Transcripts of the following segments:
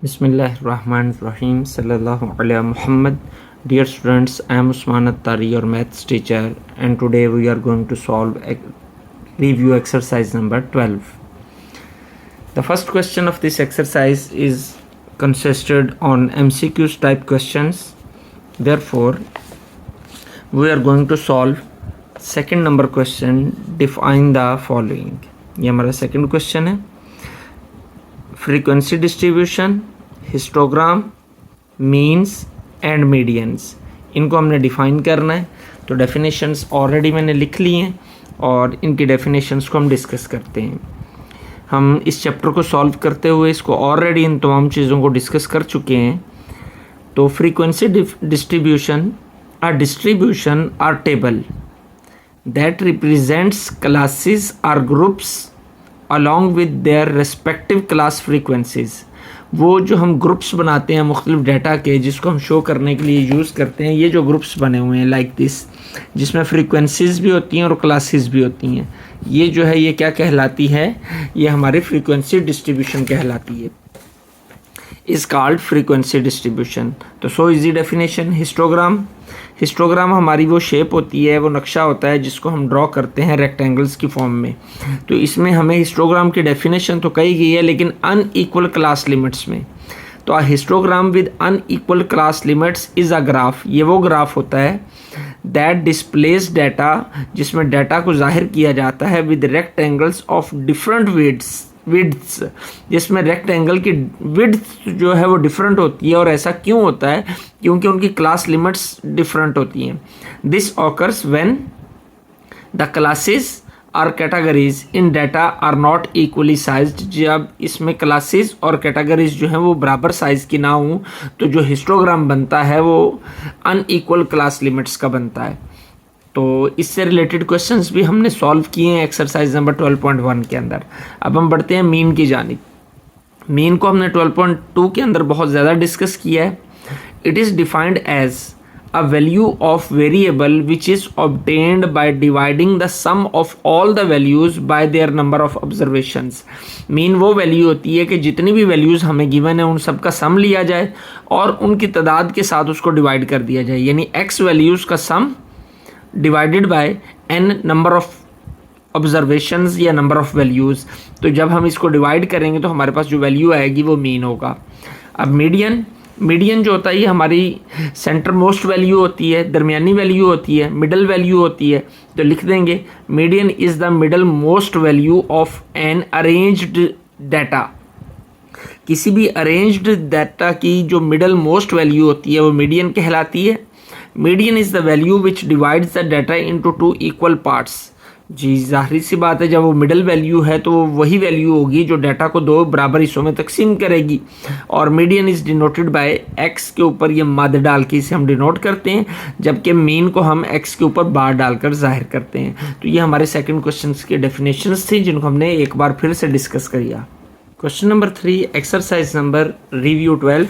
Bismillahirrahmanirrahim. Sallallahu ala Muhammad. Dear students, I am Usman Attari, your maths teacher, and today we are going to solve review exercise number 12. The first question of this exercise is consisted on MCQs type questions. Therefore, we are going to solve second number question. Define the following. ये हमारा second question है. Frequency distribution, histogram, means and medians, इनको हमने define करना है. तो definitions already मैंने लिख ली हैं और इनकी डेफिनेशंस को हम डिस्कस करते हैं. हम इस चैप्टर को सॉल्व करते हुए इसको ऑलरेडी इन तमाम चीज़ों को डिस्कस कर चुके हैं. तो frequency distribution are table that represents classes are groups along with their respective class frequencies. वो जो हम ग्रुप्स बनाते हैं मुख्तलिफ डाटा के, जिसको हम शो करने के लिए यूज़ करते हैं, ये जो ग्रुप्स बने हुए हैं लाइक दिस, जिसमें फ्रीक्वेंसीज भी होती हैं और क्लासेस भी होती हैं, ये जो है ये क्या कहलाती है, ये हमारी फ्रीक्वेंसी डिस्ट्रीब्यूशन कहलाती है. Is called frequency distribution. तो सो इजी डेफिनेशन. हिस्टोग्राम हमारी वो शेप होती है, वो नक्शा होता है जिसको हम ड्रॉ करते हैं रेक्टेंगल्स की फॉर्म में. तो इसमें हमें हिस्टोग्राम की डेफिनेशन तो कही गई है लेकिन अनइक्वल क्लास लिमिट्स में. तो अ histogram with unequal class limits is a graph. ये वो ग्राफ होता है दैट डिस्प्लेस डाटा, जिसमें डाटा को जाहिर किया जाता है विद रेक्टेंगल्स ऑफ डिफरेंट विड्थ्स, जिसमें रेक्टेंगल की विड्थ जो है वो डिफरेंट होती है. और ऐसा क्यों होता है? क्योंकि उनकी क्लास लिमिट्स डिफरेंट होती हैं. This occurs when the classes और categories in data are not equally sized. जब इसमें क्लासेस और कैटेगरीज जो हैं वो बराबर साइज़ की ना हों तो जो हिस्टोग्राम बनता है वो अनइक्वल क्लास लिमिट्स का बनता है. तो इससे रिलेटेड क्वेश्चंस भी हमने सॉल्व किए हैं एक्सरसाइज नंबर 12.1 के अंदर. अब हम बढ़ते हैं मीन की जानिब. मीन को हमने 12.2 के अंदर बहुत ज़्यादा डिस्कस किया है. It is defined as a value of variable which is obtained by dividing the sum of all the values by their number of observations. Mean वो वैल्यू होती है कि जितनी भी वैल्यूज़ हमें गिवन है उन सब का सम लिया जाए और उनकी तादाद के साथ उसको डिवाइड कर दिया जाए, यानी x वैल्यूज़ का सम divided by n number of observations या नंबर ऑफ वैल्यूज़. तो जब हम इसको डिवाइड करेंगे तो हमारे पास जो वैल्यू आएगी वो मीन होगा. अब मीडियन जो होता है ये हमारी सेंटर मोस्ट वैल्यू होती है, दरमियानी वैल्यू होती है, मिडल वैल्यू होती है. तो लिख देंगे median is the middle most value of an arranged data. किसी भी अरेंज्ड डाटा की जो मिडल मोस्ट वैल्यू होती है वो मीडियन कहलाती है. Median is the value which divides the data into two equal parts. जी जाहिर सी बात है, जब वो मिडल वैल्यू है तो वो वही वैल्यू होगी जो डाटा को दो बराबर हिस्सों में तकसीम करेगी. और median is denoted by x के ऊपर ये मद डाल के इसे हम डिनोट करते हैं, जबकि मीन को हम एक्स के ऊपर बार डालकर जाहिर करते हैं. तो ये हमारे सेकंड क्वेश्चन की डेफिनेशंस थी जिनको हमने एक बार फिर से डिस्कस किया. Question number 3, exercise number review 12.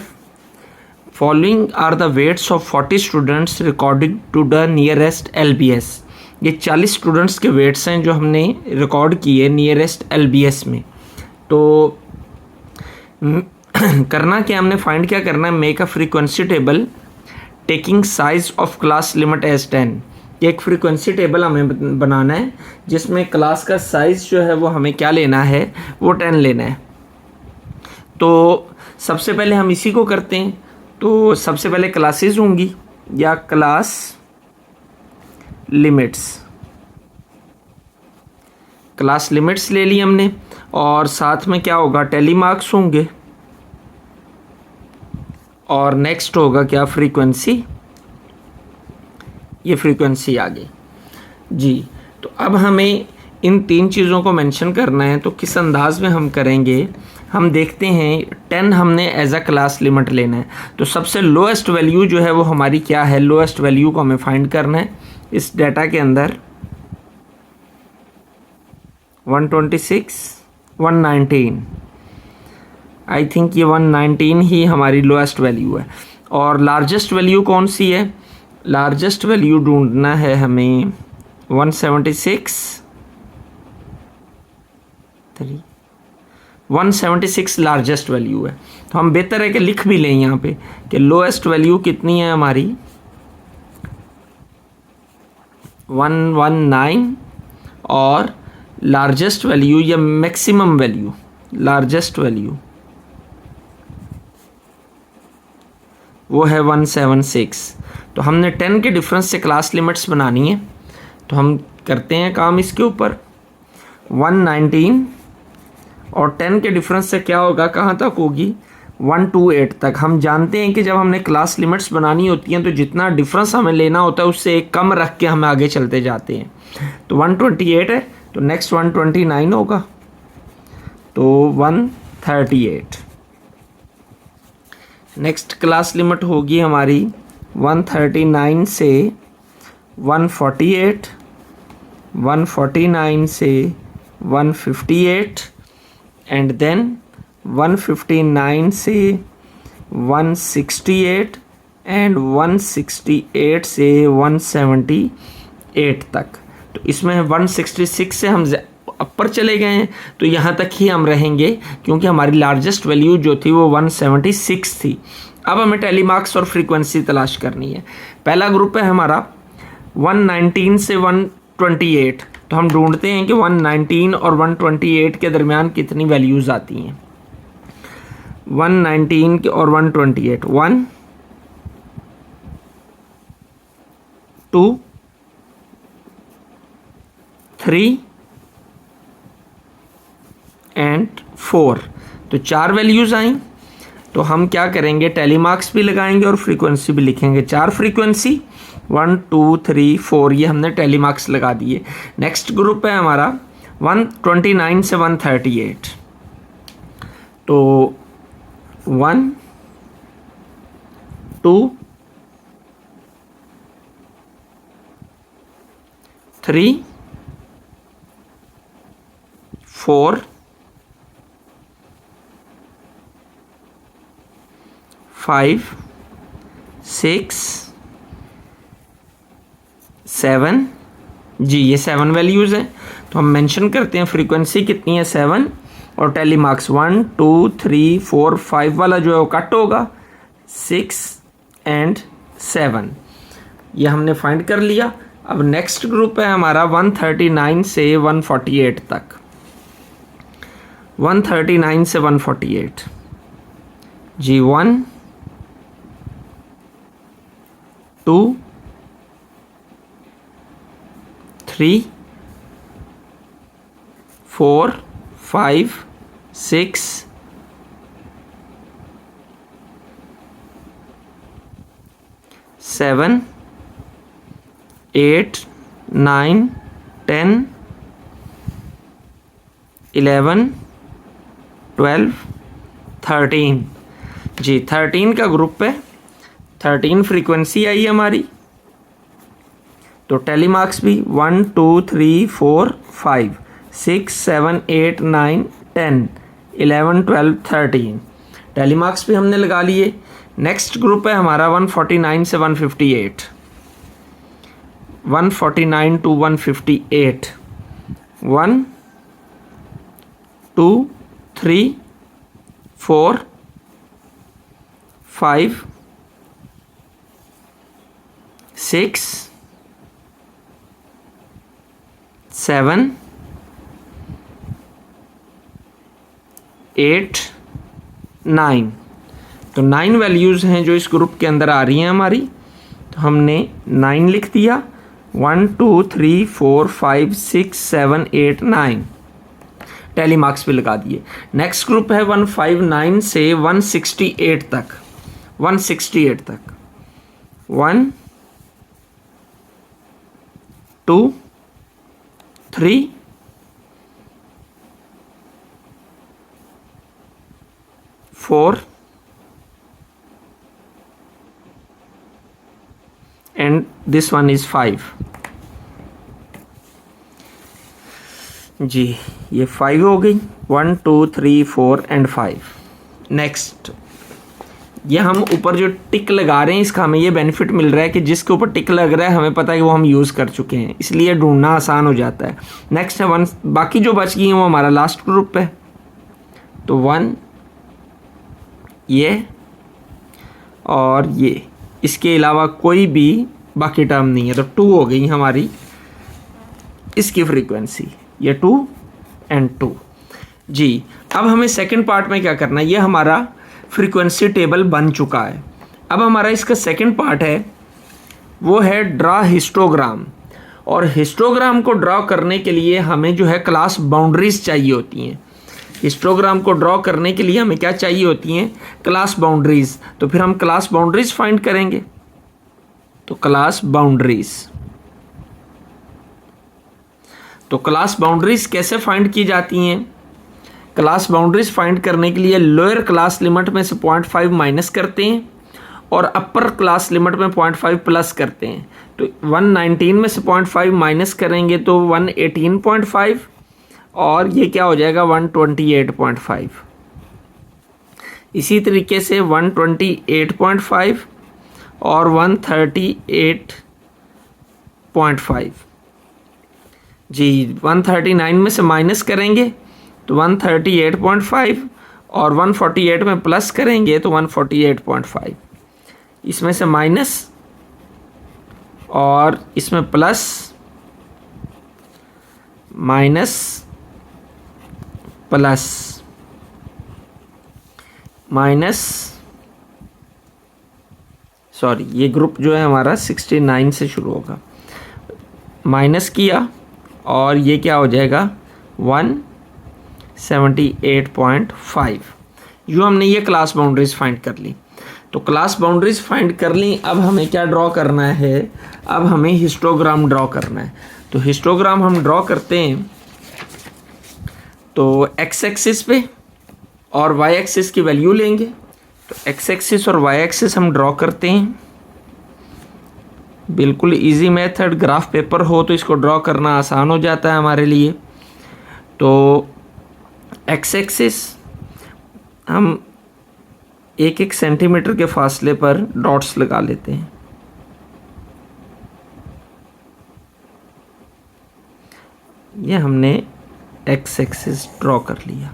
Following are the weights of 40 students recording to the nearest LBS. ये 40 स्टूडेंट्स के वेट्स हैं जो हमने रिकॉर्ड किए नियरेस्ट LBS में. तो करना क्या, हमने फाइंड क्या करना है, make a frequency table taking size of class limit as 10. एक फ्रीक्वेंसी टेबल हमें बनाना है जिसमें क्लास का साइज़ जो है वो हमें क्या लेना है, वो 10 लेना है. तो सबसे पहले हम इसी को करते हैं. तो सबसे पहले क्लासेस होंगी या क्लास लिमिट्स. क्लास लिमिट्स ले ली हमने और साथ में क्या होगा, टेली मार्क्स होंगे और नेक्स्ट होगा क्या, फ्रीक्वेंसी. ये फ्रीक्वेंसी आ गई जी. तो अब हमें इन 3 चीज़ों को मेंशन करना है. तो किस अंदाज में हम करेंगे, हम देखते हैं 10 हमने एज अ क्लास लिमिट लेना है. तो सबसे लोएस्ट वैल्यू जो है वो हमारी क्या है, लोएस्ट वैल्यू को हमें फाइंड करना है इस डाटा के अंदर. 126, 119, आई थिंक ये 119 ही हमारी लोएस्ट वैल्यू है. और लार्जेस्ट वैल्यू कौन सी है, लार्जेस्ट वैल्यू ढूंढना है हमें 176, 176 लार्जेस्ट वैल्यू है, तो हम बेहतर है कि लिख भी लें यहाँ पे कि लोएस्ट वैल्यू कितनी है हमारी 119 और लार्जेस्ट वैल्यू या मैक्सिमम वैल्यू, लार्जेस्ट वैल्यू वो है 176। तो हमने 10 के डिफरेंस से क्लास लिमिट्स बनानी है, तो हम करते हैं काम इसके ऊपर। 119 और 10 के डिफरेंस से क्या होगा, कहाँ तक होगी 128 तक। हम जानते हैं कि जब हमने क्लास लिमिट्स बनानी होती हैं तो जितना डिफरेंस हमें लेना होता है उससे एक कम रख के हम आगे चलते जाते हैं। तो 128 है तो नेक्स्ट 129 होगा, तो 138। नेक्स्ट क्लास लिमिट होगी हमारी 139 से 148, 149 से 158 एंड देन 159 से 168 एंड 168 से 178 तक। तो इसमें 166 से हम ऊपर चले गए हैं, तो यहाँ तक ही हम रहेंगे क्योंकि हमारी लार्जेस्ट वैल्यू जो थी वो 176 थी। अब हमें टेलीमार्क्स और फ्रीक्वेंसी तलाश करनी है। पहला ग्रुप है हमारा 119 से 128, तो हम ढूंढते हैं कि 119 और 128 के दरमियान कितनी वैल्यूज़ आती हैं। 119 और 128, 1 2 3 एंड 4, तो 4 वैल्यूज़ आई। तो हम क्या करेंगे, टेलीमार्क्स भी लगाएंगे और फ्रीक्वेंसी भी लिखेंगे। 4 फ्रीक्वेंसी 1 2 3 4, ये हमने टेलीमार्क्स लगा दिए। नेक्स्ट ग्रुप है हमारा 129 से 138, तो 1 2 3 4 5 6 7 जी, ये 7 वैल्यूज़ हैं। तो हम मेंशन करते हैं फ्रीक्वेंसी कितनी है 7, और टेलीमार्क्स 1 2 3 4 5 वाला जो है वो कट होगा 6 एंड 7, ये हमने फाइंड कर लिया। अब नेक्स्ट ग्रुप है हमारा 139 से 148 तक। 139 से 148 जी, 1 2 3 4 5 6 7 8 9 10 11 12 13 जी, 13 का ग्रुप है। 13 फ्रीक्वेंसी आई हमारी, तो टेलीमार्क्स भी 1 2 3 4 5 6 7 8 9 10 11 12 13, टेलीमार्क्स भी हमने लगा लिए। नेक्स्ट ग्रुप है हमारा 149 से 158, 149 टू 158, 1 2 3 4 5 6 7 8 9, तो 9 वैल्यूज़ हैं जो इस ग्रुप के अंदर आ रही हैं हमारी, तो हमने 9 लिख दिया। 1 2 3 4 5 6 7 8 9, टेलीमार्क्स भी लगा दिए। नेक्स्ट ग्रुप है 159 से 168 तक, 168 तक 1 2 3 4 and this one is 5 जी, ये 5 हो गई। 1 2 3 4 एंड 5। नेक्स्ट, ये हम ऊपर जो टिक लगा रहे हैं इसका हमें ये बेनिफिट मिल रहा है कि जिसके ऊपर टिक लग रहा है हमें पता है कि वो हम यूज़ कर चुके हैं, इसलिए ढूंढना आसान हो जाता है। नेक्स्ट है 1, बाकी जो बच गई हैं वो हमारा लास्ट ग्रुप है, तो 1 ये और ये, इसके अलावा कोई भी बाकी टर्म नहीं है, तो 2 हो गई हमारी इसकी फ्रीक्वेंसी, ये 2 एंड 2। जी, अब हमें सेकंड पार्ट में क्या करना है, ये हमारा फ्रीक्वेंसी टेबल बन चुका है। अब हमारा इसका सेकंड पार्ट है, वो है ड्रा हिस्टोग्राम। और हिस्टोग्राम को ड्रा करने के लिए हमें जो है क्लास बाउंड्रीज चाहिए होती हैं। हिस्टोग्राम को ड्रॉ करने के लिए हमें क्या चाहिए होती हैं, क्लास बाउंड्रीज। तो फिर हम क्लास बाउंड्रीज फाइंड करेंगे। तो क्लास बाउंड्रीज कैसे फाइंड की जाती हैं? क्लास बाउंड्रीज फाइंड करने के लिए लोअर क्लास लिमिट में से 0.5 माइनस करते हैं और अपर क्लास लिमिट में 0.5 प्लस करते हैं। तो 119 में से 0.5 माइनस करेंगे तो 118.5 और ये क्या हो जाएगा 128.5। इसी तरीके से 128.5 और 138.5। जी, 139 में से माइनस करेंगे तो 138.5 और 148 में प्लस करेंगे तो 148.5। इसमें से माइनस और इसमें plus, minus plus, minus, sorry ये ग्रुप जो है हमारा 69 से शुरू होगा, माइनस किया और ये क्या हो जाएगा 178.5। यूँ हमने ये क्लास बाउंड्रीज फाइंड कर ली। तो क्लास बाउंड्रीज फाइंड कर ली। अब हमें क्या ड्रॉ करना है, अब हमें हिस्टोग्राम ड्रॉ करना है। तो हिस्टोग्राम हम ड्रॉ करते हैं तो एक्स एक्सिस पे और वाई एक्सिस की वैल्यू लेंगे। तो एक्स एक्सिस और वाई एक्सिस हम ड्रॉ करते हैं। बिल्कुल इजी मेथड, ग्राफ पेपर हो तो इसको ड्रॉ करना आसान हो जाता है हमारे लिए। तो एक्स एक्सिस हम 1-1 सेंटीमीटर के फासले पर डॉट्स लगा लेते हैं। ये हमने एक्स एक्सिस ड्रॉ कर लिया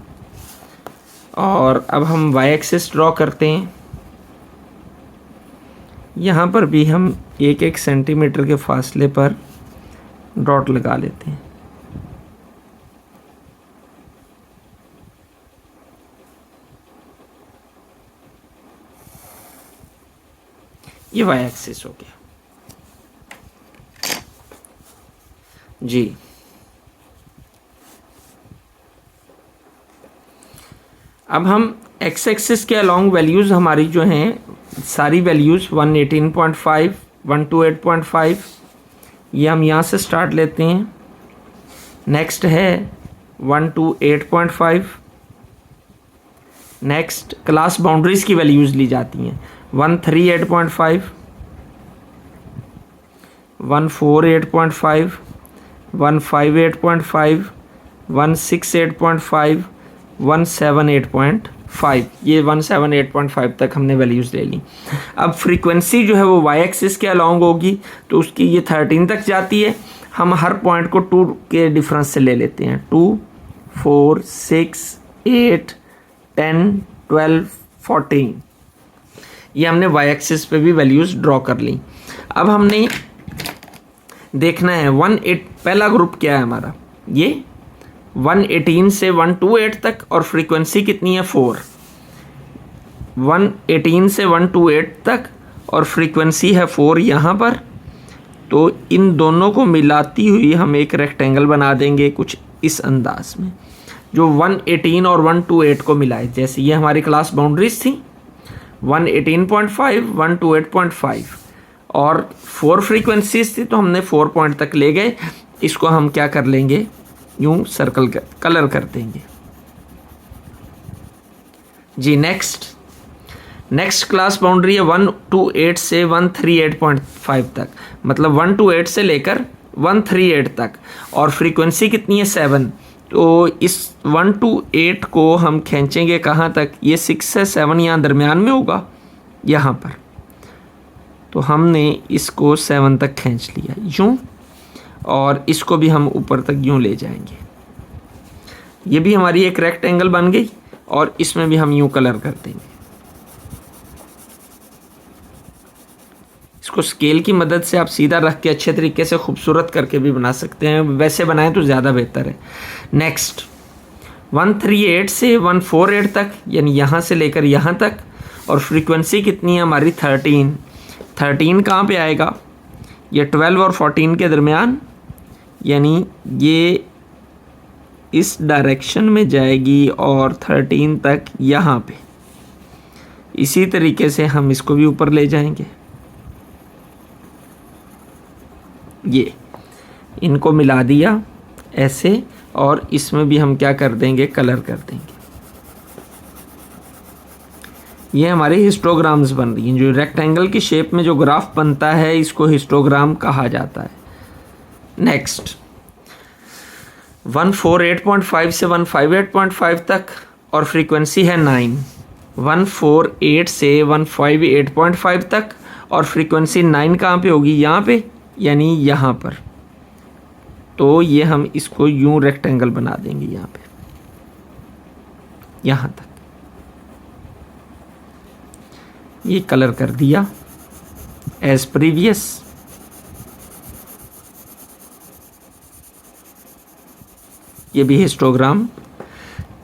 और अब हम वाई एक्सिस ड्रॉ करते हैं। यहाँ पर भी हम 1-1 सेंटीमीटर के फासले पर डॉट लगा लेते हैं। ये वाई एक्सिस हो गया। जी, अब हम एक्स एक्सिस के अलॉन्ग वैल्यूज़ हमारी जो हैं सारी वैल्यूज़ 118.5, 128.5 ये हम यहाँ से स्टार्ट लेते हैं। नेक्स्ट है 128.5। नेक्स्ट क्लास बाउंड्रीज की वैल्यूज़ ली जाती हैं 138.5, 148.5, 158.5, 168.5, 178.5। ये 178.5 तक हमने वैल्यूज़ ले ली। अब फ्रीक्वेंसी जो है वो वाई एक्सिस के अलॉन्ग होगी तो उसकी ये 13 तक जाती है। हम हर पॉइंट को 2 के डिफरेंस से ले लेते हैं। 2, 4, 6, 8, 10, 12, 14। ये हमने वाई एक्सिस पे भी वैल्यूज़ ड्रॉ कर ली। अब हमने देखना है 18, पहला ग्रुप क्या है हमारा, ये 118 से 128 तक और फ्रीक्वेंसी कितनी है 4। 118 से 128 तक और फ्रीक्वेंसी है 4 यहाँ पर। तो इन दोनों को मिलाती हुई हम एक रेक्टेंगल बना देंगे कुछ इस अंदाज में, जो 118 और 128 को मिलाए। जैसे ये हमारी क्लास बाउंड्रीज थी 118.5, 128.5 और 4 फ्रीक्वेंसीज थी तो हमने 4 पॉइंट तक ले गए। इसको हम क्या कर लेंगे, यूं सर्कल कलर कर देंगे। जी, नेक्स्ट क्लास बाउंड्री है 128 से 138.5 तक, मतलब 128 से लेकर 138 तक और फ्रीक्वेंसी कितनी है 7। तो इस 128 को हम खींचेंगे कहाँ तक, ये 6 से 7 यहाँ दरमियान में होगा यहाँ पर। तो हमने इसको 7 तक खींच लिया यूं और इसको भी हम ऊपर तक यूं ले जाएंगे। ये भी हमारी एक रेक्टेंगल बन गई और इसमें भी हम यूँ कलर कर देंगे। इसको स्केल की मदद से आप सीधा रख के अच्छे तरीके से खूबसूरत करके भी बना सकते हैं, वैसे बनाएं तो ज़्यादा बेहतर है। नेक्स्ट 138 से 148 तक, यानी यहाँ से लेकर यहाँ तक, और फ्रीक्वेंसी कितनी है हमारी 13। 13 कहाँ पे आएगा? ये 12 और 14 के दरमियान, यानी ये इस डायरेक्शन में जाएगी और 13 तक यहाँ पे। इसी तरीके से हम इसको भी ऊपर ले जाएंगे। ये इनको मिला दिया ऐसे, और इसमें भी हम क्या कर देंगे? कलर कर देंगे। ये हमारे हिस्टोग्राम्स बन रही हैं। जो रेक्टेंगल की शेप में जो ग्राफ बनता है इसको हिस्टोग्राम कहा जाता है। नेक्स्ट 148.5 से 158.5 तक, और फ्रीक्वेंसी है 9। 148 से 158.5 तक, और फ्रीक्वेंसी 9 कहाँ पे होगी? यहाँ पे, यानी यहाँ पर। तो ये हम इसको यूं रेक्टेंगल बना देंगे यहाँ पे, यहाँ तक। ये कलर कर दिया एज प्रीवियस। ये भी हिस्टोग्राम,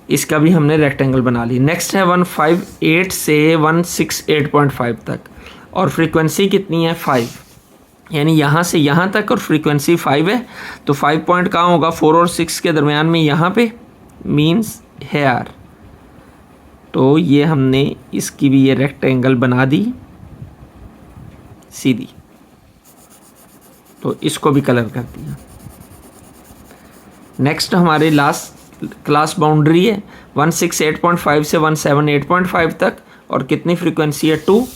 इसका भी हमने रेक्टेंगल बना ली। नेक्स्ट है 158 से 168.5 तक, और फ्रीक्वेंसी कितनी है? 5, यानी यहाँ से यहाँ तक, और फ्रीक्वेंसी 5 है। तो 5 पॉइंट कहाँ होगा? 4 और 6 के दरमियान में, यहाँ पे, मीन्स हेयर। तो ये हमने इसकी भी ये रेक्टेंगल बना दी सीधी। तो इसको भी कलर कर दिया। नेक्स्ट हमारे लास्ट क्लास बाउंड्री है 168.5 से 178.5 तक, और कितनी फ्रीक्वेंसी है? 2।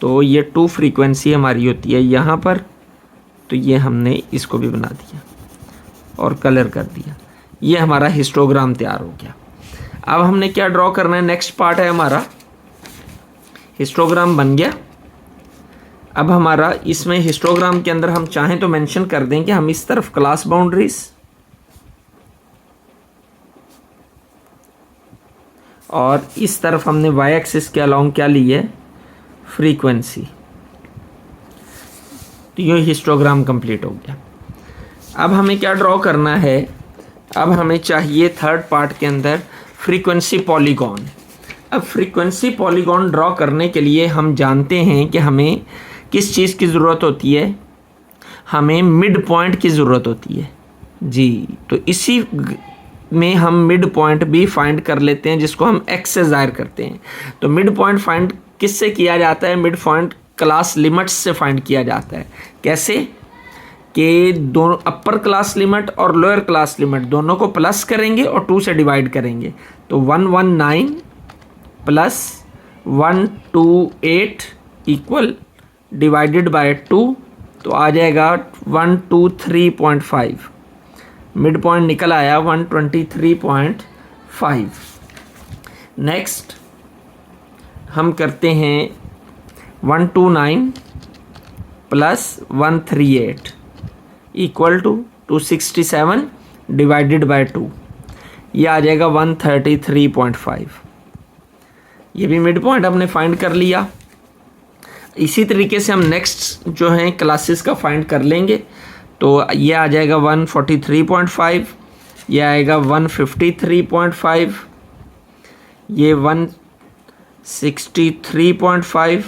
तो ये 2 फ्रीक्वेंसी हमारी होती है यहाँ पर। तो ये हमने इसको भी बना दिया और कलर कर दिया। ये हमारा हिस्टोग्राम तैयार हो गया। अब हमने क्या ड्रॉ करना है? नेक्स्ट पार्ट है हमारा, हिस्टोग्राम बन गया। अब हमारा इसमें हिस्टोग्राम के अंदर हम चाहें तो मेंशन कर दें कि हम इस तरफ क्लास बाउंड्रीज, और इस तरफ हमने वाई एक्सिस के अलोंग क्या ली है? फ्रीक्वेंसी। तो ये हिस्टोग्राम कंप्लीट हो गया। अब हमें क्या ड्रॉ करना है? अब हमें चाहिए थर्ड पार्ट के अंदर फ्रीक्वेंसी पॉलीगॉन। अब फ्रीक्वेंसी पॉलीगॉन ड्रॉ करने के लिए हम जानते हैं कि हमें किस चीज़ की ज़रूरत होती है? हमें मिड पॉइंट की ज़रूरत होती है जी। तो इसी में हम मिड पॉइंट भी फाइंड कर लेते हैं, जिसको हम एक्स से ज़ाहिर करते हैं। तो मिड पॉइंट फाइंड किससे किया जाता है? मिड पॉइंट क्लास लिमिट्स से फाइंड किया जाता है। कैसे? कि दोनों अपर क्लास लिमिट और लोअर क्लास लिमिट दोनों को प्लस करेंगे और 2 से डिवाइड करेंगे। तो 119 प्लस 128 इक्वल डिवाइडेड बाय 2, तो आ जाएगा 123.5। मिड पॉइंट निकल आया 123.5। नेक्स्ट हम करते हैं 129 plus 138 equal to 267 divided by 2, ये आ जाएगा 133.5। ये भी मिड पॉइंट हमने फाइंड कर लिया। इसी तरीके से हम नेक्स्ट जो हैं क्लासेस का फाइंड कर लेंगे। तो ये आ जाएगा 143.5, ये आएगा 153.5, ये 163.5,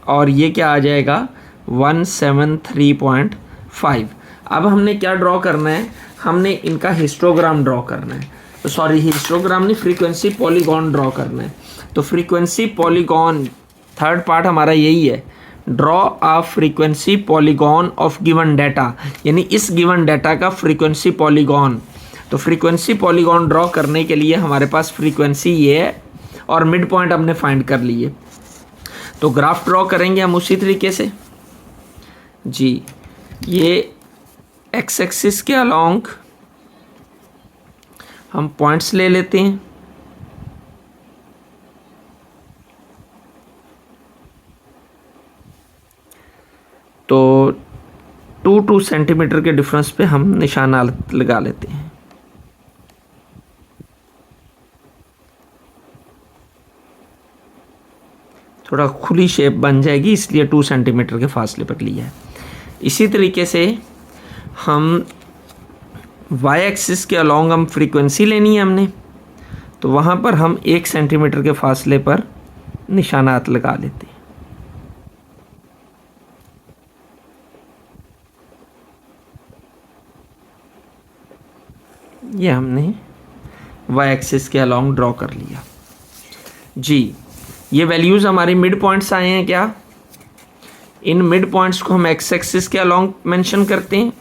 और ये क्या आ जाएगा? 173.5। अब हमने क्या ड्रॉ करना है? हमने इनका हिस्टोग्राम ड्रॉ करना है। तो सॉरी, हिस्टोग्राम नहीं, फ्रीक्वेंसी पॉलीगॉन ड्रॉ करना है। तो फ्रीक्वेंसी पॉलीगॉन थर्ड पार्ट हमारा यही है, draw a frequency polygon of given data, यानी इस गिवन डाटा का फ्रीक्वेंसी पॉलीगॉन। तो फ्रीक्वेंसी पॉलीगॉन ड्रॉ करने के लिए हमारे पास फ्रीक्वेंसी ये है और मिड पॉइंट हमने फाइंड कर लिए। तो ग्राफ ड्रॉ करेंगे हम उसी तरीके से जी। ये एक्स एक्सिस के अलोंग हम पॉइंट्स ले लेते हैं। तो 2 सेंटीमीटर के डिफरेंस पे हम निशाना लगा लेते हैं। थोड़ा खुली शेप बन जाएगी, इसलिए 2 सेंटीमीटर के फासले पर लिया है। इसी तरीके से हम वाई एक्सिस के अलॉन्ग हम फ्रीक्वेंसी लेनी है हमने, तो वहाँ पर हम 1 सेंटीमीटर के फासले पर निशानात लगा लेते हैं। ये हमने वाई एक्सिस के अलॉन्ग ड्रॉ कर लिया जी। ये वैल्यूज़ हमारे मिड पॉइंट्स आए हैं क्या? इन मिड पॉइंट्स को हम एक्स एक्सिस के अलॉन्ग मेंशन करते हैं।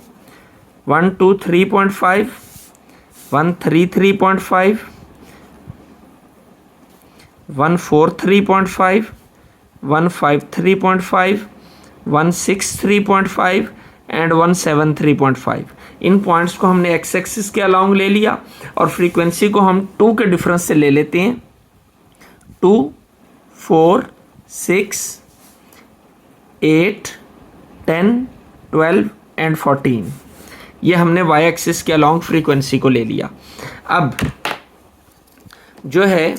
1 2 3.5, 1 3 3.5, 1 4 3.5, 1 5 3.5, 1 6 3.5 एंड 1 7 3.5। इन पॉइंट्स को हमने एक्स एक्सिस के अलॉन्ग ले लिया और फ्रीक्वेंसी को हम 2 के डिफरेंस से ले लेते हैं। 2 4 6 8 10 12 एंड 14। ये हमने वाई एक्सिस के अलॉन्ग फ्रीक्वेंसी को ले लिया। अब जो है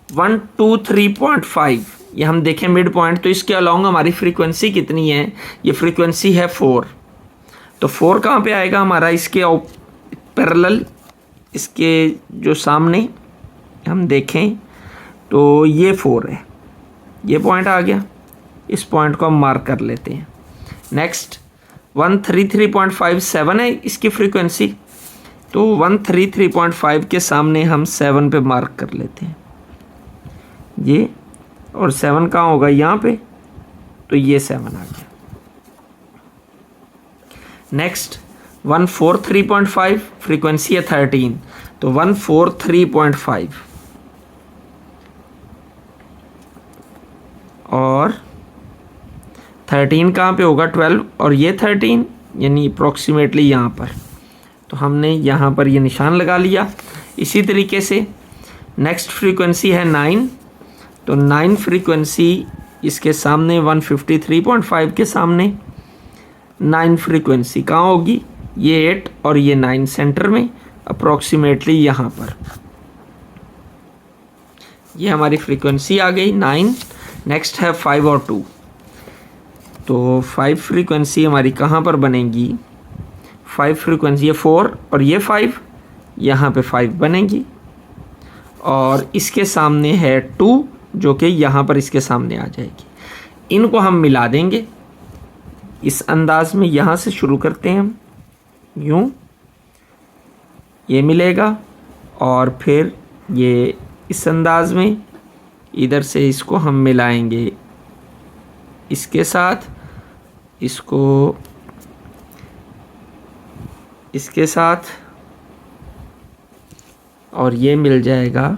1 2 3.5, ये हम देखें मिड पॉइंट, तो इसके अलॉन्ग हमारी फ्रीक्वेंसी कितनी है? ये फ्रीक्वेंसी है 4। तो 4 कहाँ पे आएगा हमारा? इसके पैरेलल, इसके जो सामने हम देखें तो ये 4 है, ये पॉइंट आ गया। इस पॉइंट को हम मार्क कर लेते हैं। नेक्स्ट 133.5 7 है इसकी फ्रीक्वेंसी, तो 133.5 के सामने हम 7 पे मार्क कर लेते हैं ये, और 7 कहाँ होगा? यहाँ पे, तो ये 7 आ गया। नेक्स्ट 143.5 फ्रीक्वेंसी है 13, तो 143.5 और 13 कहाँ पे होगा? 12 और ये 13, यानी अप्रॉक्सीमेटली यहाँ पर। तो हमने यहाँ पर ये निशान लगा लिया। इसी तरीके से नेक्स्ट फ्रीक्वेंसी है 9, तो 9 फ्रीक्वेंसी इसके सामने 153.5 के सामने 9 फ्रीक्वेंसी कहाँ होगी? ये 8 और ये 9 सेंटर में, अप्रॉक्सीमेटली यहाँ पर। ये हमारी फ्रीक्वेंसी आ गई 9। नेक्स्ट है 5 और 2, तो 5 फ्रीक्वेंसी हमारी कहाँ पर बनेगी? 5 फ्रीक्वेंसी, ये 4 और ये 5, यहाँ पे 5 बनेगी, और इसके सामने है 2 जो कि यहाँ पर इसके सामने आ जाएगी। इनको हम मिला देंगे इस अंदाज में। यहाँ से शुरू करते हैं हम, यूँ ये मिलेगा और फिर ये इस अंदाज में, इधर से इसको हम मिलाएंगे इसके साथ, इसको इसके साथ, और ये मिल जाएगा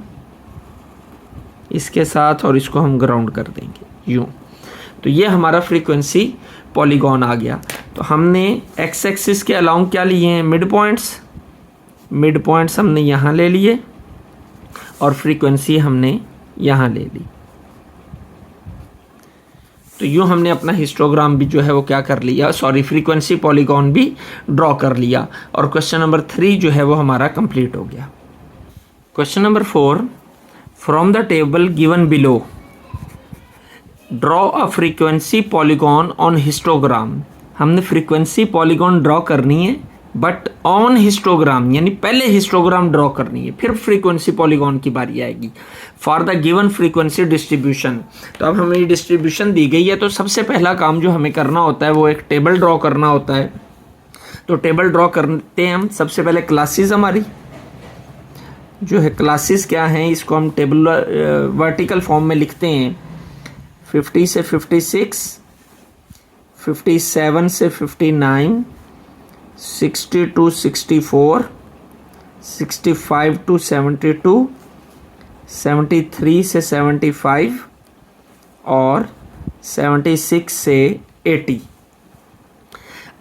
इसके साथ, और इसको हम ग्राउंड कर देंगे यूँ। तो ये हमारा फ्रीक्वेंसी पॉलीगॉन आ गया। तो हमने एक्स एक्सिस के अलॉन्ग क्या लिए हैं? Mid points. मिड पॉइंट्स हमने यहाँ ले लिए और फ्रीक्वेंसी हमने यहाँ ले ली। तो यूँ हमने अपना हिस्टोग्राम भी जो है वो क्या कर लिया, सॉरी फ्रीक्वेंसी पॉलीगॉन भी ड्रॉ कर लिया, और क्वेश्चन नंबर 3 जो है वो हमारा कंप्लीट हो गया। Question number 4, from the table given below draw a frequency polygon on histogram. हमने फ्रीक्वेंसी पॉलीगॉन ड्रॉ करनी है, बट ऑन हिस्टोग्राम, यानी पहले हिस्टोग्राम ड्रॉ करनी है, फिर फ्रीक्वेंसी पॉलीगॉन की बारी आएगी। For the given frequency distribution, तो अब हमें डिस्ट्रीब्यूशन दी गई है, तो सबसे पहला काम जो हमें करना होता है वो एक टेबल ड्रॉ करना होता है। तो टेबल ड्रॉ करते हैं हम। सबसे पहले क्लासेस हमारी जो है, क्लासेस क्या हैं, इसको हम टेबल वर्टिकल फॉर्म में लिखते हैं। 50 से 56, 57 से 59, 60 to 64, 65 to 72, 73 से 75 और 76 से 80।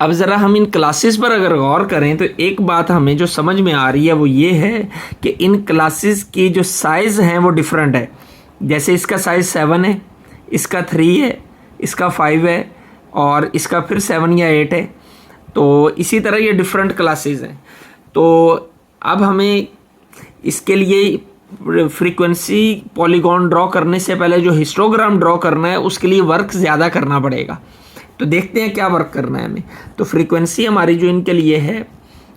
अब ज़रा हम इन क्लासेस पर अगर गौर करें तो एक बात हमें जो समझ में आ रही है वो ये है कि इन क्लासेस की जो साइज़ हैं वो डिफरेंट है। जैसे इसका साइज़ 7 है, इसका 3 है, इसका 5 है और इसका फिर 7 या 8 है। तो इसी तरह ये डिफरेंट क्लासेस हैं। तो अब हमें इसके लिए फ्रीक्वेंसी पॉलीगॉन ड्रॉ करने से पहले जो हिस्टोग्राम ड्रॉ करना है उसके लिए वर्क ज़्यादा करना पड़ेगा। तो देखते हैं क्या वर्क करना है हमें। तो फ्रीक्वेंसी हमारी जो इनके लिए है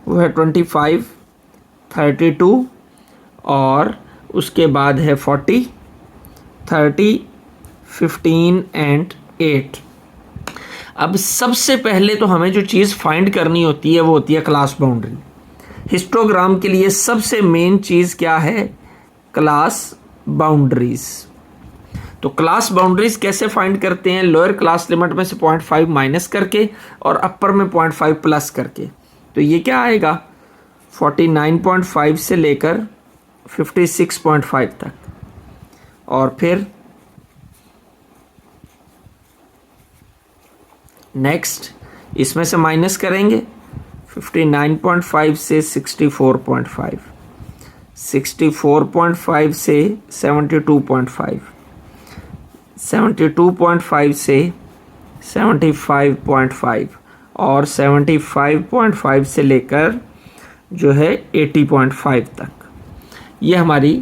वो है 25, 32 और उसके बाद है 40, 30, 15 एंड 8। अब सबसे पहले तो हमें जो चीज़ फाइंड करनी होती है वो होती है क्लास बाउंड्री। हिस्टोग्राम के लिए सबसे मेन चीज़ क्या है? Class boundaries. तो क्लास बाउंड्रीज कैसे फाइंड करते हैं? लोअर क्लास लिमिट में से 0.5 माइनस करके और अपर में 0.5 प्लस करके। तो ये क्या आएगा? 49.5 से लेकर 56.5 तक। और फिर नेक्स्ट इसमें से माइनस करेंगे 59.5 से 64.5, 64.5 से 72.5, 72.5 से 75.5 और 75.5 से लेकर जो है 80.5 तक। ये हमारी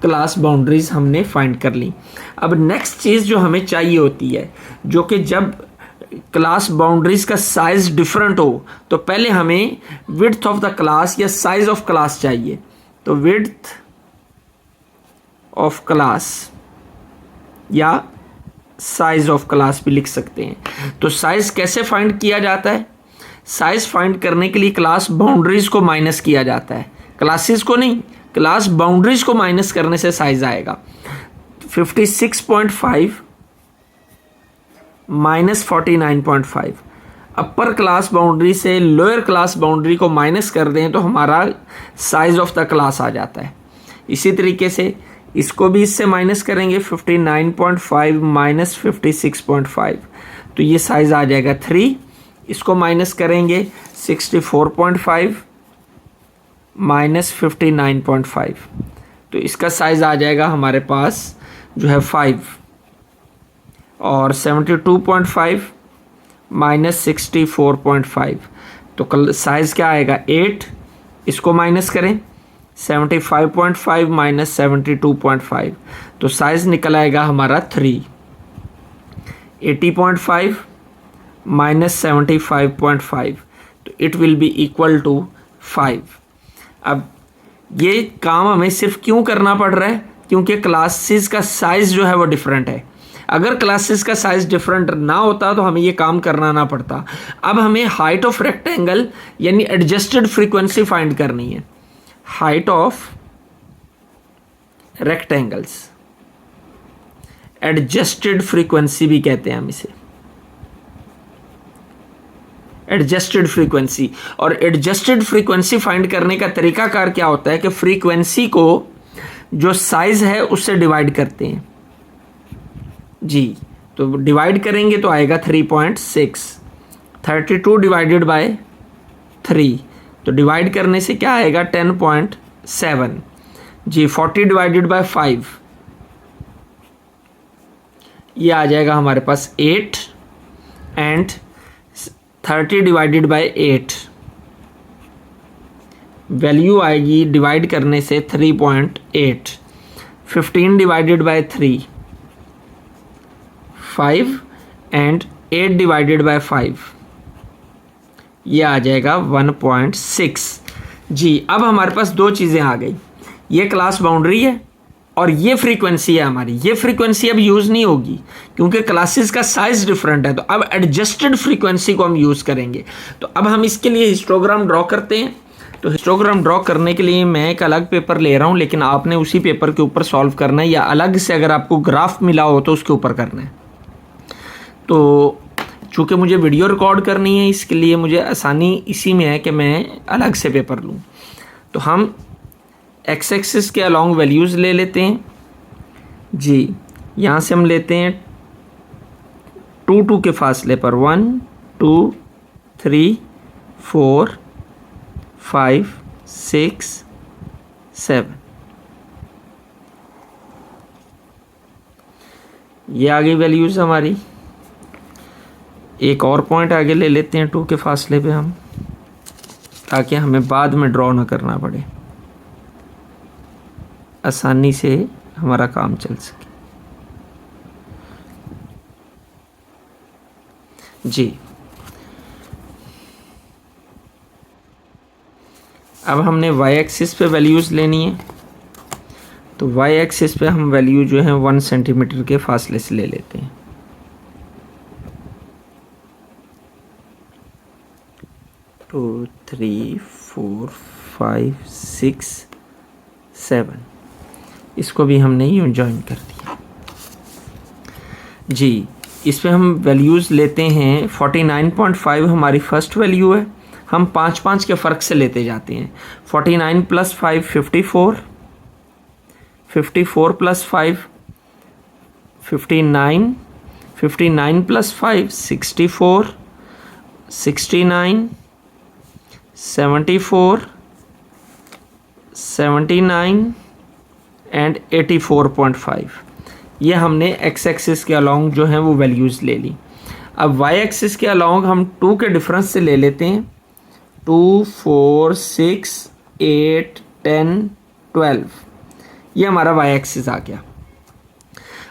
क्लास बाउंड्रीज हमने फाइंड कर ली। अब नेक्स्ट चीज़ जो हमें चाहिए होती है, जो कि जब क्लास बाउंड्रीज का साइज डिफरेंट हो तो पहले हमें विड्थ ऑफ द क्लास या साइज ऑफ क्लास चाहिए। तो विड्थ ऑफ क्लास या साइज ऑफ क्लास भी लिख सकते हैं। तो साइज कैसे फाइंड किया जाता है? साइज फाइंड करने के लिए क्लास बाउंड्रीज को माइनस किया जाता है, क्लासेस को नहीं, क्लास बाउंड्रीज को माइनस करने से साइज आएगा। 56.5 माइनस 49.5। अपर क्लास बाउंड्री से लोअर क्लास बाउंड्री को माइनस कर दें तो हमारा साइज ऑफ द क्लास आ जाता है। इसी तरीके से इसको भी इससे माइनस करेंगे 59.5 माइनस 56.5, तो ये साइज आ जाएगा 3। इसको माइनस करेंगे 64.5 माइनस 59.5, तो इसका साइज आ जाएगा हमारे पास जो है 5। और 72.5 माइनस 64.5, तो साइज क्या आएगा 8। इसको माइनस करें 75.5 माइनस 72.5, तो साइज निकल आएगा हमारा 3। 80.5 माइनस 75.5, तो it will be equal to 5। अब ये काम हमें सिर्फ क्यों करना पड़ रहा है? क्योंकि क्लासेस का साइज जो है वो डिफरेंट है। अगर क्लासेस का साइज डिफरेंट ना होता तो हमें ये काम करना ना पड़ता। अब हमें हाइट ऑफ रेक्टेंगल यानी एडजस्टेड फ्रीक्वेंसी फाइंड करनी है। Height of rectangles, adjusted frequency भी कहते हैं हम इसे, एडजस्टेड फ्रीक्वेंसी। और एडजस्टेड फ्रीक्वेंसी फाइंड करने का तरीकाकार क्या होता है कि फ्रीक्वेंसी को जो साइज है उससे डिवाइड करते हैं जी। तो डिवाइड करेंगे तो आएगा 3.6। 32 डिवाइडेड बाय 3, तो डिवाइड करने से क्या आएगा 10.7 जी। 40 डिवाइडेड बाय 5, ये आ जाएगा हमारे पास 8 एंड 30 डिवाइडेड बाय 8, वैल्यू आएगी डिवाइड करने से 3.8। 15 divided by 3, 5 and 8 divided by 5, ये आ जाएगा 1.6 जी। अब हमारे पास दो चीज़ें आ गई, ये क्लास बाउंड्री है और ये फ्रीक्वेंसी है हमारी। ये फ्रीक्वेंसी अब यूज़ नहीं होगी क्योंकि क्लासेस का साइज डिफरेंट है, तो अब एडजस्टेड फ्रीक्वेंसी को हम यूज़ करेंगे। तो अब हम इसके लिए हिस्टोग्राम ड्रॉ करते हैं। तो हिस्टोग्राम ड्रॉ करने के लिए मैं एक अलग पेपर ले रहा हूँ, लेकिन आपने उसी पेपर के ऊपर सॉल्व करना है या अलग से अगर आपको ग्राफ मिला हो तो उसके ऊपर करना है। तो चूँकि मुझे वीडियो रिकॉर्ड करनी है इसके लिए मुझे आसानी इसी में है कि मैं अलग से पेपर लूँ। तो हम एक्स एक्सिस के अलॉन्ग वैल्यूज़ ले लेते हैं जी। यहाँ से हम लेते हैं 2 के फासले पर 1 2 3 4 5 6 7, ये आ गई वैल्यूज़ हमारी। एक और पॉइंट आगे ले लेते हैं 2 के फासले पे हम, ताकि हमें बाद में ड्रॉ ना करना पड़े। आसानी से हमारा काम चल सके। जी, अब हमने वाई एक्सिस पे वैल्यूज़ लेनी है, तो वाई एक्सिस पे हम वैल्यू जो है 1 सेंटीमीटर के फासले से ले लेते हैं। टू, 3, 4, 5, 6, 7, इसको भी हमने यूँ ज्वाइन कर दिया। जी, इस पे हम वैल्यूज़ लेते हैं। 49.5 हमारी फर्स्ट वैल्यू है, हम 5-5 के फ़र्क से लेते जाते हैं। 49 + 5 54, 54 + 5 59, 59 + 5 64, 69, 74, 79 एंड 84.5। ये हमने एक्स एक्सिस के अलॉन्ग जो है वो वैल्यूज़ ले ली। अब वाई एक्सिस के अलॉन्ग हम 2 के डिफरेंस से ले लेते हैं। 2, 4, 6, 8, 10, 12, ये हमारा वाई एक्सिस आ गया।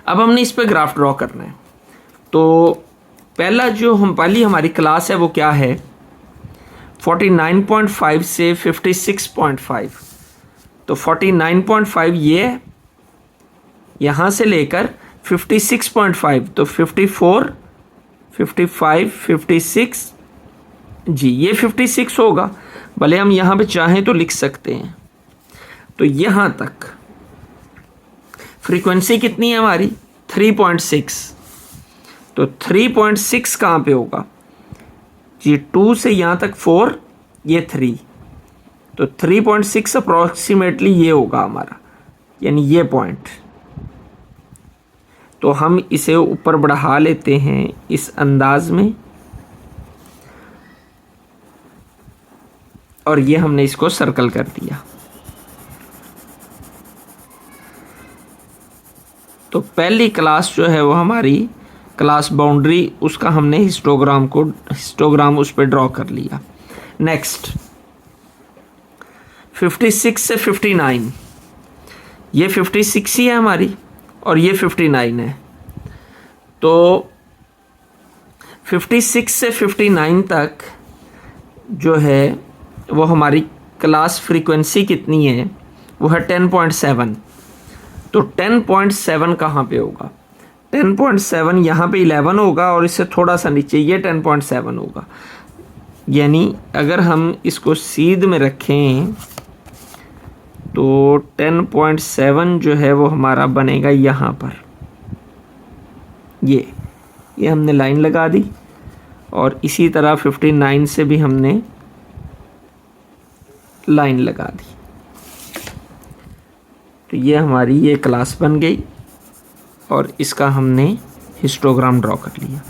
अब हमने इस पे ग्राफ ड्रॉ करना है। तो पहली हमारी क्लास है वो क्या है, 49.5 से 56.5। तो 49.5 ये है, यहाँ से लेकर 56.5, तो 54, 55, 56, जी ये 56 होगा। भले हम यहाँ पे चाहें तो लिख सकते हैं। तो यहाँ तक फ्रीक्वेंसी कितनी है हमारी, 3.6। तो 3.6 कहाँ पे होगा जी, 2 से यहाँ तक 4, ये 3, तो 3.6 अप्रॉक्सीमेटली ये होगा हमारा, यानी ये पॉइंट। तो हम इसे ऊपर बढ़ा लेते हैं इस अंदाज में, और ये हमने इसको सर्कल कर दिया। तो पहली क्लास जो है वो हमारी क्लास बाउंड्री, उसका हमने हिस्टोग्राम उस पर ड्रॉ कर लिया। नेक्स्ट 56 से 59, ये 56 ही है हमारी और ये 59 है। तो 56 से 59 तक जो है वो हमारी क्लास फ्रीक्वेंसी कितनी है, वो है 10.7। तो 10.7 कहाँ पे होगा, 10.7 यहाँ पे 11 होगा और इससे थोड़ा सा नीचे ये 10.7 होगा। यानी अगर हम इसको सीध में रखें तो 10.7 जो है वो हमारा बनेगा यहाँ पर। ये हमने लाइन लगा दी, और इसी तरह 59 से भी हमने लाइन लगा दी। तो ये हमारी ये क्लास बन गई और इसका हमने हिस्टोग्राम ड्रॉ कर लिया।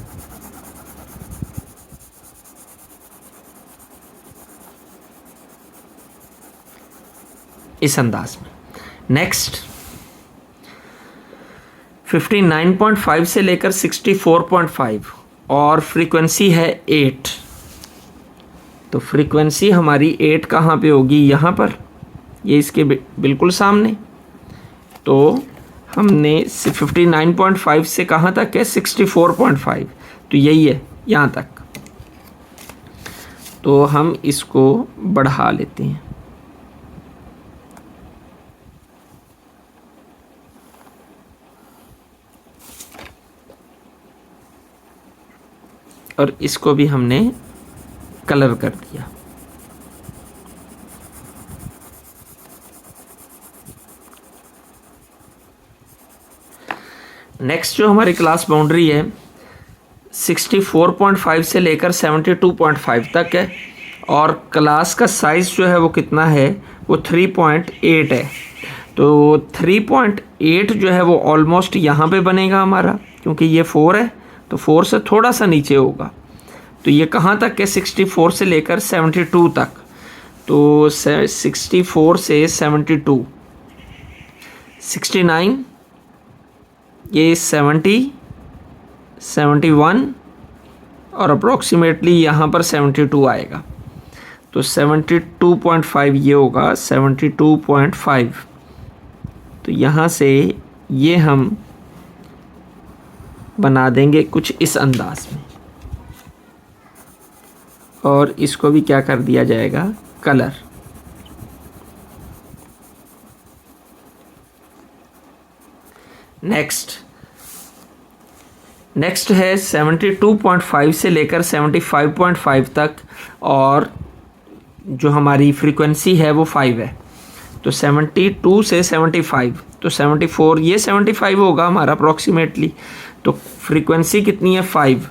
इस अंदाज में। नेक्स्ट 59.5 से लेकर 64.5 और फ्रीक्वेंसी है 8। तो फ्रीक्वेंसी हमारी 8 कहाँ पे होगी, यहाँ पर, ये इसके बिल्कुल सामने। तो हमने 59.5 से कहाँ तक है, 64.5, तो यही है यहाँ तक। तो हम इसको बढ़ा लेते हैं। और इसको भी हमने कलर कर दिया। नेक्स्ट जो हमारी क्लास बाउंड्री है 64.5 से लेकर 72.5 तक है, और क्लास का साइज़ जो है वो कितना है, वो 3.8 है। तो 3.8 जो है वो ऑलमोस्ट यहाँ पे बनेगा हमारा, क्योंकि ये 4 है तो 4 से थोड़ा सा नीचे होगा। तो ये कहाँ तक है, 64 से लेकर 72 तक। तो 64 से 72, 69, ये 70, 71 और अप्रॉक्सीमेटली यहाँ पर 72 आएगा। तो 72.5 ये होगा, 72.5। तो यहाँ से ये हम बना देंगे कुछ इस अंदाज में, और इसको भी क्या कर दिया जाएगा, कलर। नेक्स्ट है 72.5 से लेकर 75.5 तक, और जो हमारी फ्रीक्वेंसी है वो 5 है। तो 72 से 75, तो 74, ये 75 होगा हमारा अप्रॉक्सीमेटली। तो फ्रीक्वेंसी कितनी है, 5।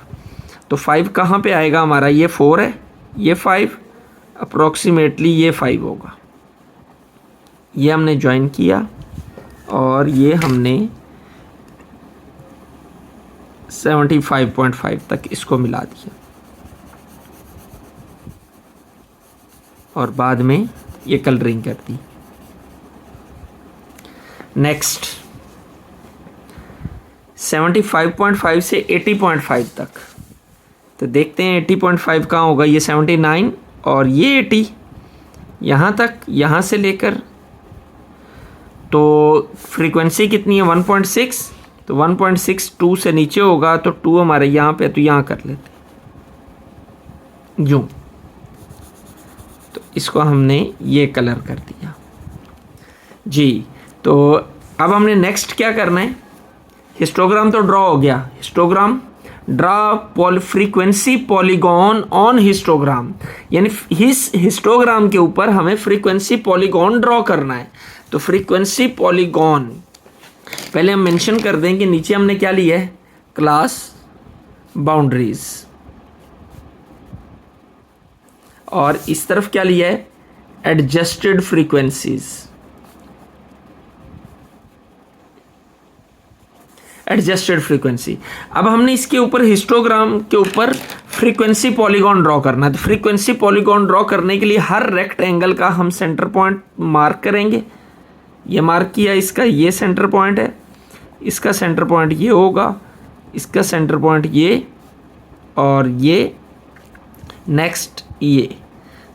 तो 5 कहाँ पे आएगा हमारा, ये 4 है, ये 5, अप्रॉक्सीमेटली ये 5 होगा। ये हमने ज्वाइन किया और ये हमने 75.5 तक इसको मिला दिया, और बाद में ये कलरिंग कर दी। नेक्स्ट 75.5 से 80.5 तक, तो देखते हैं 80.5 कहाँ होगा, ये 79 और ये 80, यहाँ तक, यहाँ से लेकर, तो फ्रीक्वेंसी कितनी है 1.6, तो 1.6 2 से नीचे होगा, तो 2 हमारे यहाँ पे, तो यहाँ कर लेते यूँ। तो इसको हमने ये कलर कर दिया जी। तो अब हमने नेक्स्ट क्या करना है, हिस्टोग्राम तो ड्रॉ हो गया। Histogram draw frequency polygon on histogram, यानी हिस्टोग्राम के ऊपर हमें फ्रीक्वेंसी पॉलीगॉन ड्रॉ करना है। तो फ्रीक्वेंसी पॉलीगॉन पहले हम मेंशन कर दें कि नीचे हमने क्या लिया है, क्लास बाउंड्रीज, और इस तरफ क्या लिया है, एडजस्टेड फ्रीक्वेंसीज। Adjusted frequency. अब हमने इसके ऊपर हिस्टोग्राम के ऊपर फ्रीक्वेंसी पॉलीगॉन ड्रॉ करना है। तो फ्रीक्वेंसी पॉलीगॉन ड्रॉ करने के लिए हर रेक्टेंगल का हम सेंटर पॉइंट मार्क करेंगे। ये मार्क किया, इसका ये सेंटर पॉइंट है, इसका सेंटर पॉइंट ये होगा, इसका सेंटर पॉइंट ये, और ये नेक्स्ट ये।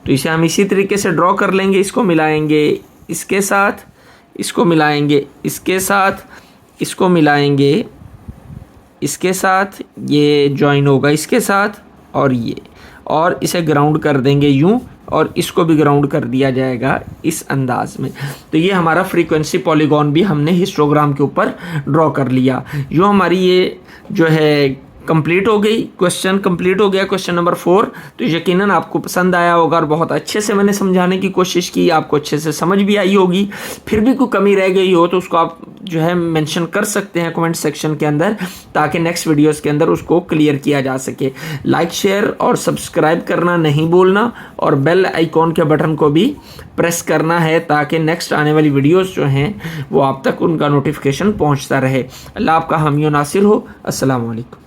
तो इसे हम इसी तरीके से ड्रॉ कर लेंगे। इसको मिलाएंगे इसके साथ, इसको मिलाएंगे इसके साथ, इसको मिलाएंगे इसके साथ, ये ज्वाइन होगा इसके साथ, और ये, और इसे ग्राउंड कर देंगे यूं, और इसको भी ग्राउंड कर दिया जाएगा इस अंदाज में। तो ये हमारा फ्रीक्वेंसी पॉलीगॉन भी हमने हिस्टोग्राम के ऊपर ड्रॉ कर लिया। यूँ हमारी ये जो है कंप्लीट हो गई, क्वेश्चन कंप्लीट हो गया, क्वेश्चन नंबर 4। तो यकीनन आपको पसंद आया होगा और बहुत अच्छे से मैंने समझाने की कोशिश की, आपको अच्छे से समझ भी आई होगी। फिर भी कोई कमी रह गई हो तो उसको आप जो है मेंशन कर सकते हैं कमेंट सेक्शन के अंदर, ताकि नेक्स्ट वीडियोस के अंदर उसको क्लियर किया जा सके। लाइक, शेयर और सब्सक्राइब करना नहीं भूलना, और बेल आइकॉन के बटन को भी प्रेस करना है, ताकि नेक्स्ट आने वाली वीडियोस जो हैं वो आप तक उनका नोटिफिकेशन पहुंचता रहे। अल्लाह आपका हामी और नासिर हो। अस्सलाम वालेकुम।